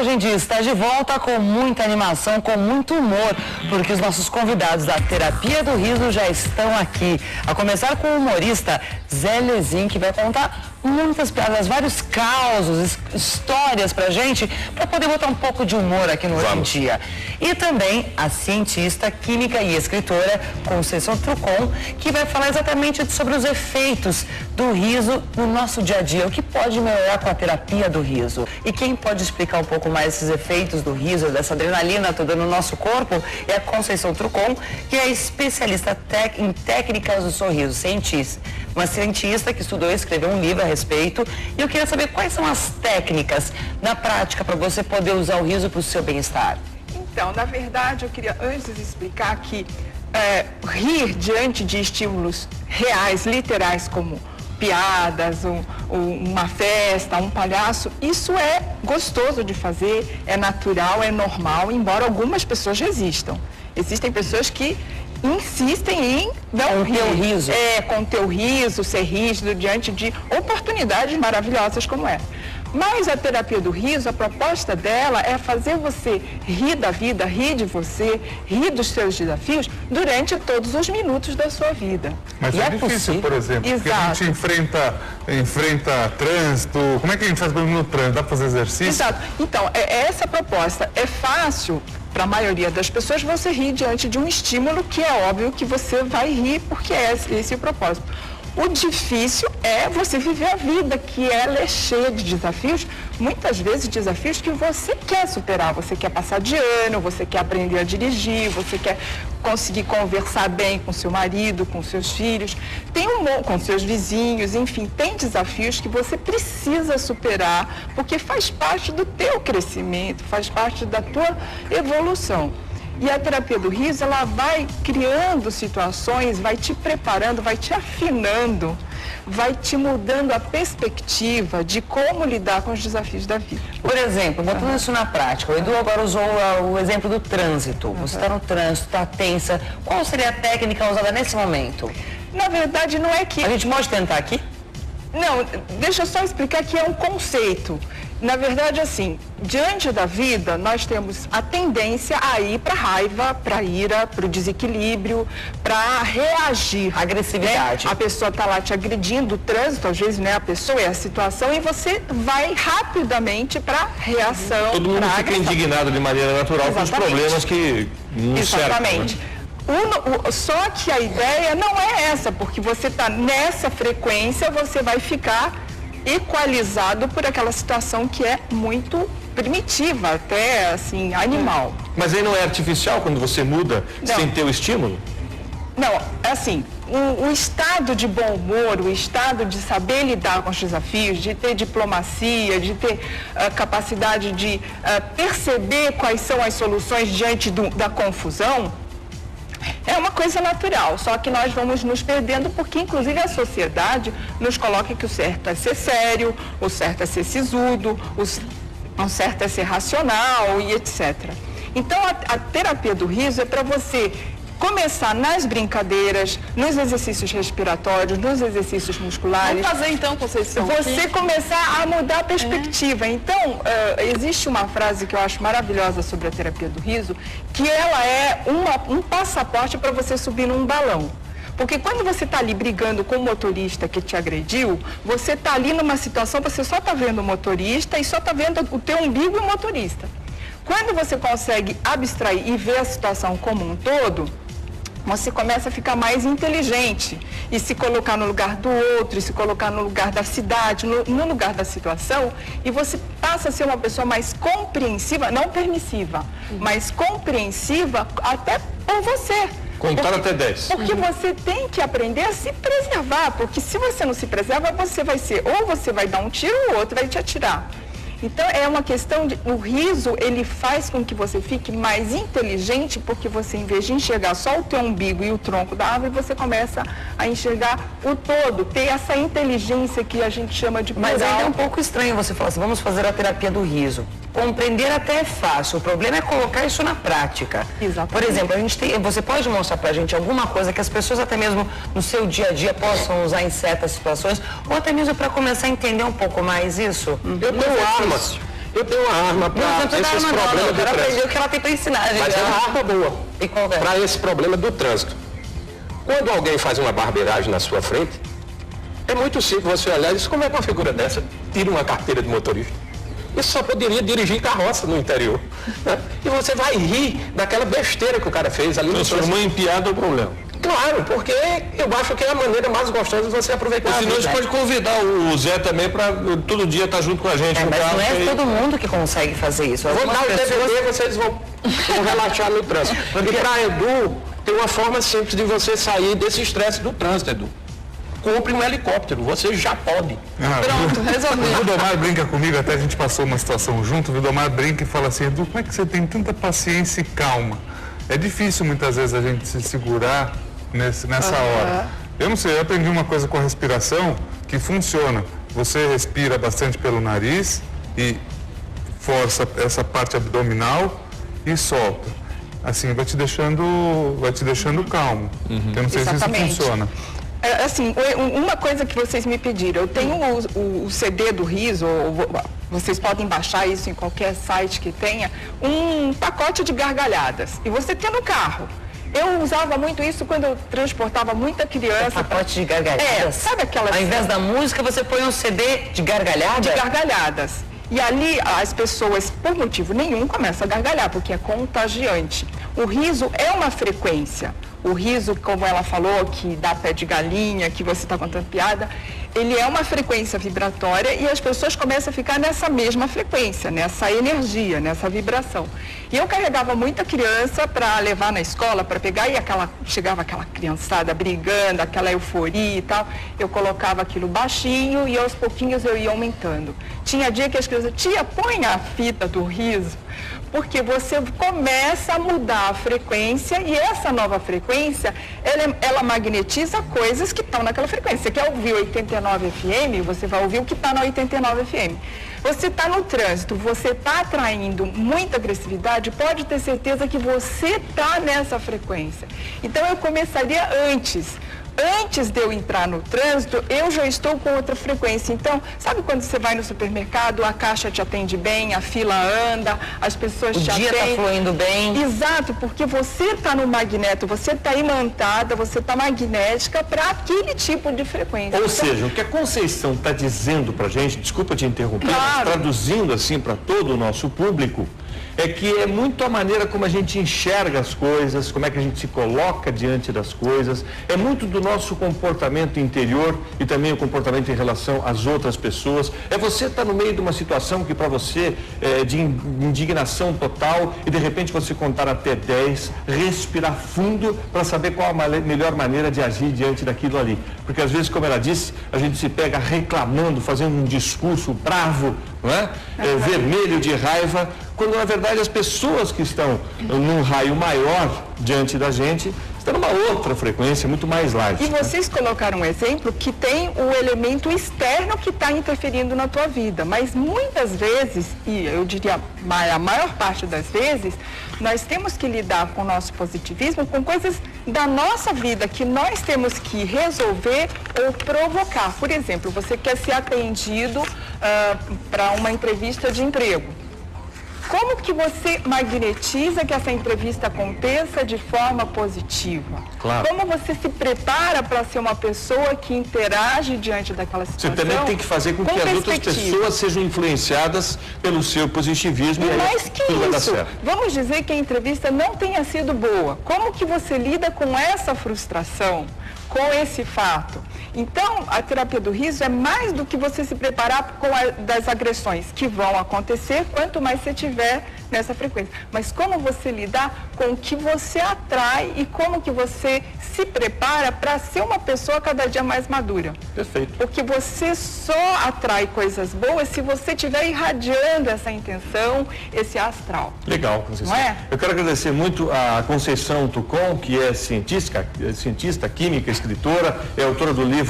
a gente está de volta com muita animação, com muito humor, porque os nossos convidados da Terapia do Riso já estão aqui. A começar com o humorista Zé Lezin, que vai contar muitas piadas, vários causos, histórias pra gente, para poder botar um pouco de humor aqui no Hoje em Dia. E também a cientista, química e escritora Conceição Trucon, que vai falar exatamente sobre os efeitos do riso no nosso dia a dia, o que pode melhorar com a terapia do riso. E quem pode explicar um pouco mais esses efeitos do riso, dessa adrenalina toda no nosso corpo, é a Conceição Trucon, que é especialista em técnicas do sorriso, uma cientista que estudou e escreveu um livro a respeito. E eu queria saber quais são as técnicas na prática para você poder usar o riso para o seu bem-estar. Então, na verdade, eu queria antes explicar que rir diante de estímulos reais, literais, como piadas, uma festa, um palhaço, isso é gostoso de fazer, é natural, é normal, embora algumas pessoas resistam. Existem pessoas que insistem em não rir. Com teu riso. Com teu riso, ser rígido diante de oportunidades maravilhosas como essa. Mas a terapia do riso, a proposta dela é fazer você rir da vida, rir de você, rir dos seus desafios durante todos os minutos da sua vida. Mas é difícil, por exemplo, porque a gente enfrenta trânsito. Como é que a gente faz no trânsito? Dá para fazer exercício? Exato. Então, essa proposta é fácil para a maioria das pessoas você rir diante de um estímulo que é óbvio que você vai rir, porque esse é o propósito. O difícil é você viver a vida, que ela é cheia de desafios, muitas vezes desafios que você quer superar. Você quer passar de ano, você quer aprender a dirigir, você quer conseguir conversar bem com seu marido, com seus filhos, com seus vizinhos, enfim, tem desafios que você precisa superar, porque faz parte do teu crescimento, faz parte da tua evolução. E a terapia do riso, ela vai criando situações, vai te preparando, vai te afinando, vai te mudando a perspectiva de como lidar com os desafios da vida. Por exemplo, botando isso na prática, o Edu agora usou o exemplo do trânsito. Você está no trânsito, está tensa. Qual seria a técnica usada nesse momento? Na verdade, não é que... A gente pode tentar aqui? Não, deixa eu só explicar que é um conceito. Na verdade, assim, diante da vida, nós temos a tendência a ir para a raiva, para a ira, para o desequilíbrio, para reagir. Agressividade. Né? A pessoa está lá te agredindo, o trânsito, às vezes, né? A pessoa é a situação e você vai rapidamente para a reação. Todo mundo fica indignado de maneira natural com os problemas que nos cercam. Exatamente. Só que a ideia não é essa, porque você está nessa frequência, você vai ficar equalizado por aquela situação que é muito primitiva, até assim, animal. Mas aí não é artificial quando você muda sem ter o estímulo? Não, assim, o estado de bom humor, o estado de saber lidar com os desafios, de ter diplomacia, de ter capacidade de perceber quais são as soluções diante da confusão, é uma coisa natural, só que nós vamos nos perdendo porque, inclusive, a sociedade nos coloca que o certo é ser sério, o certo é ser sisudo, o certo é ser racional e etc. Então, a terapia do riso é para você começar nas brincadeiras, nos exercícios respiratórios, nos exercícios musculares. Vamos fazer então, Conceição. Você começar a mudar a perspectiva. Então, existe uma frase que eu acho maravilhosa sobre a terapia do riso, que ela é um passaporte para você subir num balão. Porque quando você está ali brigando com o motorista que te agrediu, você está ali numa situação, você só está vendo o motorista e só está vendo o teu umbigo e o motorista. Quando você consegue abstrair e ver a situação como um todo, você começa a ficar mais inteligente e se colocar no lugar do outro, e se colocar no lugar da cidade, no lugar da situação, e você passa a ser uma pessoa mais compreensiva, não permissiva, mas compreensiva até por você. Contar até 10. Porque você tem que aprender a se preservar, porque se você não se preserva, você vai ser, ou você vai dar um tiro, ou o outro vai te atirar. Então, é uma questão de... O riso, ele faz com que você fique mais inteligente, porque você, em vez de enxergar só o teu umbigo e o tronco da árvore, você começa a enxergar o todo, ter essa inteligência que a gente chama de plural. Mas ainda é um pouco estranho você falar assim, vamos fazer a terapia do riso. Compreender até é fácil, o problema é colocar isso na prática. Exatamente. Por exemplo, você pode mostrar pra gente alguma coisa que as pessoas até mesmo no seu dia a dia possam usar em certas situações, ou até mesmo para começar a entender um pouco mais isso? Eu tenho armas. Eu tenho uma arma para esses problemas do trânsito. Aprendeu o que ela tem para ensinar, gente. Mas é uma arma boa. E qual é? Para esse problema do trânsito. Quando alguém faz uma barbeiragem na sua frente, é muito simples você olhar e dizer, como é que uma figura dessa tira uma carteira de motorista? Isso só poderia dirigir carroça no interior. Né? E você vai rir daquela besteira que o cara fez ali no trânsito. Transformou em piada o problema. Claro, porque eu acho que é a maneira mais gostosa de você aproveitar. Senão a gente pode convidar o Zé também para todo dia estar junto com a gente. Mas não é todo mundo que consegue fazer isso. Vou dar o DVD, vocês vão relaxar no trânsito. E para Edu, tem uma forma simples de você sair desse estresse do trânsito, Edu. Compre um helicóptero, você já pode. Pronto, resolvido. O Vildomar brinca comigo, até a gente passou uma situação junto, o Vildomar brinca e fala assim, Edu, como é que você tem tanta paciência e calma? É difícil muitas vezes a gente se segurar nessa hora. Eu não sei, eu aprendi uma coisa com a respiração que funciona. Você respira bastante pelo nariz e força essa parte abdominal e solta. Assim, vai te deixando calmo. Eu não sei se isso funciona. Assim, uma coisa que vocês me pediram, eu tenho o CD do Riso, vocês podem baixar isso em qualquer site que tenha, um pacote de gargalhadas. E você tem no carro. Eu usava muito isso quando eu transportava muita criança. Pacote de gargalhadas? Sabe aquelas... Ao invés da música, você põe um CD de gargalhadas? De gargalhadas. E ali as pessoas, por motivo nenhum, começam a gargalhar, porque é contagiante. O riso é uma frequência. O riso, como ela falou, que dá pé de galinha, que você está contando piada, ele é uma frequência vibratória e as pessoas começam a ficar nessa mesma frequência, nessa energia, nessa vibração. E eu carregava muita criança para levar na escola, para pegar, e chegava aquela criançada brigando, aquela euforia e tal. Eu colocava aquilo baixinho e aos pouquinhos eu ia aumentando. Tinha dia que as crianças, tia, põe a fita do riso, porque você começa a mudar a frequência e essa nova frequência, ela magnetiza coisas que estão naquela frequência. Você quer ouvir 89 FM, você vai ouvir o que está na 89 FM. Você está no trânsito, você está atraindo muita agressividade, pode ter certeza que você está nessa frequência. Então eu começaria antes de eu entrar no trânsito, eu já estou com outra frequência. Então, sabe quando você vai no supermercado, a caixa te atende bem, a fila anda, as pessoas te atendem. O dia está fluindo bem. Exato, porque você está no magneto, você está imantada, você está magnética para aquele tipo de frequência. Ou seja, o que a Conceição está dizendo para a gente, desculpa te interromper, mas traduzindo assim para todo o nosso público, é que é muito a maneira como a gente enxerga as coisas, como é que a gente se coloca diante das coisas, é muito do nosso comportamento interior e também o comportamento em relação às outras pessoas. É você estar no meio de uma situação que para você é de indignação total e de repente você contar até 10, respirar fundo para saber qual a melhor maneira de agir diante daquilo ali. Porque às vezes, como ela disse, a gente se pega reclamando, fazendo um discurso bravo, não é? Vermelho de raiva, quando na verdade as pessoas que estão num raio maior diante da gente estão numa outra frequência muito mais light. E vocês colocaram um exemplo que tem o elemento externo que está interferindo na tua vida, mas muitas vezes, e eu diria a maior parte das vezes, nós temos que lidar com o nosso positivismo com coisas da nossa vida que nós temos que resolver ou provocar. Por exemplo, você quer ser atendido para uma entrevista de emprego. Como que você magnetiza que essa entrevista aconteça de forma positiva? Claro. Como você se prepara para ser uma pessoa que interage diante daquela situação? Você também tem que fazer com que as outras pessoas sejam influenciadas pelo seu positivismo. E mais que isso, vamos dizer que a entrevista não tenha sido boa. Como que você lida com essa frustração? Com esse fato. Então, a terapia do riso é mais do que você se preparar das agressões que vão acontecer, quanto mais você tiver nessa frequência. Mas como você lidar com o que você atrai e como que você se prepara para ser uma pessoa cada dia mais madura. Perfeito. Porque você só atrai coisas boas se você estiver irradiando essa intenção, esse astral. Legal, Conceição. Não é? Eu quero agradecer muito a Conceição Tucon, que é cientista, química, escritora, é autora do livro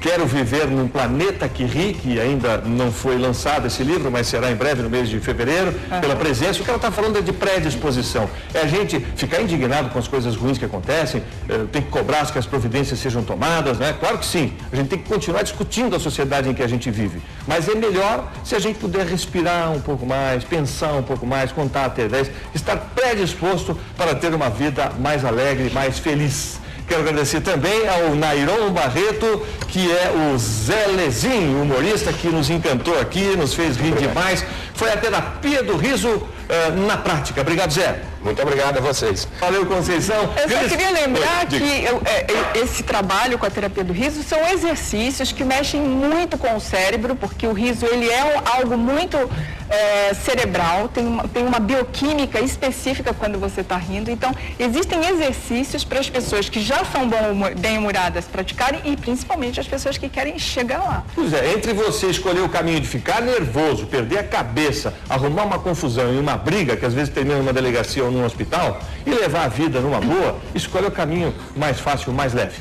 Quero Viver num Planeta que Ri, que ainda não foi lançado esse livro, mas será em breve, no mês de fevereiro, pela presença. O que ela está falando é de predisposição. É a gente ficar indignado com as coisas ruins que acontecem, tem que cobrar que as providências sejam tomadas, né? Claro que sim. A gente tem que continuar discutindo a sociedade em que a gente vive. Mas é melhor se a gente puder respirar um pouco mais, pensar um pouco mais, contar até 10, estar predisposto para ter uma vida mais alegre, mais feliz. Quero agradecer também ao Nairon Barreto, que é o Zelezinho, humorista que nos encantou aqui, nos fez rir demais. Foi a terapia do riso na prática. Obrigado, Zé. Muito obrigado a vocês. Valeu, Conceição. Eu só queria lembrar que esse trabalho com a terapia do riso são exercícios que mexem muito com o cérebro, porque o riso ele é algo muito cerebral, tem uma bioquímica específica quando você está rindo. Então, existem exercícios para as pessoas que já são bem-humoradas praticarem e principalmente as pessoas que querem chegar lá. Pois é, entre você escolher o caminho de ficar nervoso, perder a cabeça, arrumar uma confusão e uma briga, que às vezes termina numa delegacia ou num hospital, e levar a vida numa boa, escolha o caminho mais fácil, mais leve.